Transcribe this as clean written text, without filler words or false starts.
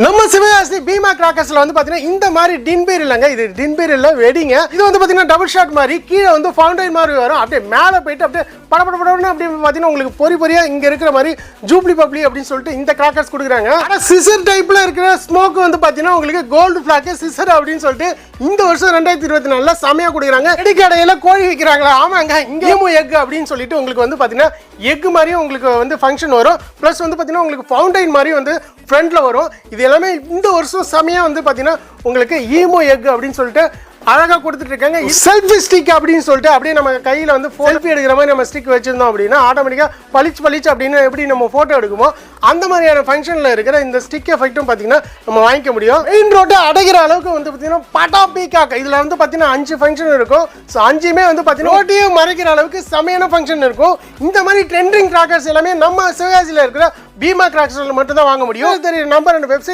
நம்ம சிவகாசி பீமா கிராக்கர்ஸ்ல வந்து பாத்தீங்கன்னா இந்த மாதிரி டின்பீர் இல்லங்க, இது டின்பீர் இல்ல வெடிங்க. இது வந்து பாத்தீங்கன்னா டபுள் ஷாட் மாதிரி கீழே வந்து ஃபவுண்டைன் மாதிரி வரும். அப்படியே மேலே போயிட்டு அப்படியே படபடன்னு அப்படியே பாத்தீங்கன்னா உங்களுக்கு பொறியா இங்க இருக்கிற மாதிரி ஜூப்ளி பப்ளி அப்படின்னு சொல்லிட்டு இந்த கிராக்கர்ஸ் கொடுக்குறாங்க. ஆனா சிசர் டைப்ல இருக்கிற ஸ்மோக் வந்து பாத்தீங்கன்னா உங்களுக்கு கோல்டு பிளாக் சிசர் அப்படின்னு சொல்லிட்டு இந்த வருஷம் 2024 செமையா கொடுக்குறாங்க. வெடி கடையில கோழி விற்கிறாங்களா? ஆமாங்க, இங்கேயும் எக் அப்படின்னு சொல்லிட்டு உங்களுக்கு வந்து பாத்தீங்கன்னா எக் மாதிரியும் உங்களுக்கு வந்து ஃபங்க்ஷன் வரும். பிளஸ் வந்து பாத்தீங்கன்னா உங்களுக்கு ஃபவுண்டைன் மாதிரி வந்து ஃப்ரண்ட்ல வரும். இது எல்லாமே இந்த வருஷம் செமையா வந்து பாத்தீங்கன்னா உங்களுக்கு ஈமோ எக் அப்படின்னு சொல்லிட்டு அழகா கொடுத்துட்டு இருக்காங்க. செல்ஃபி ஸ்டிக் அப்படின்னு சொல்லிட்டு அப்படியே நம்ம கையில வந்து செல்ஃபி எடுக்கிற மாதிரி நம்ம ஸ்டிக் வச்சிருந்தோம் அப்படின்னா ஆட்டோமேட்டிக்கா பளிச்சு அப்படின்னு எப்படி நம்ம போட்டோ எடுக்குமோ அந்த மாதிரியான ஃபங்க்ஷன்ல இருக்கிற இந்த ஸ்டிக் எஃபெக்ட்டும் பாத்தீங்கன்னா நம்ம வாங்கிக்க முடியும். மெயின் ரோட்டை அடைகிற அளவுக்கு வந்து பாத்தீங்கன்னா பட்டா பீகாக் இதுல வந்து பாத்தீங்கன்னா 5 ஃபங்க்ஷன் இருக்கும். ஸோ 5மே வந்து பாத்தீங்கன்னா ரோட்டையே மறைக்கிற அளவுக்கு செமையான ஃபங்க்ஷன் இருக்கும். இந்த மாதிரி ட்ரெண்டிங் கிராக்கர்ஸ் எல்லாமே நம்ம சிவகாசியில இருக்கிற பீமா கிராக்கர்ஸ்ல மட்டும் தான் வாங்க முடியும். தெரியும் நம்பர் அண்ட் வெப்சைட்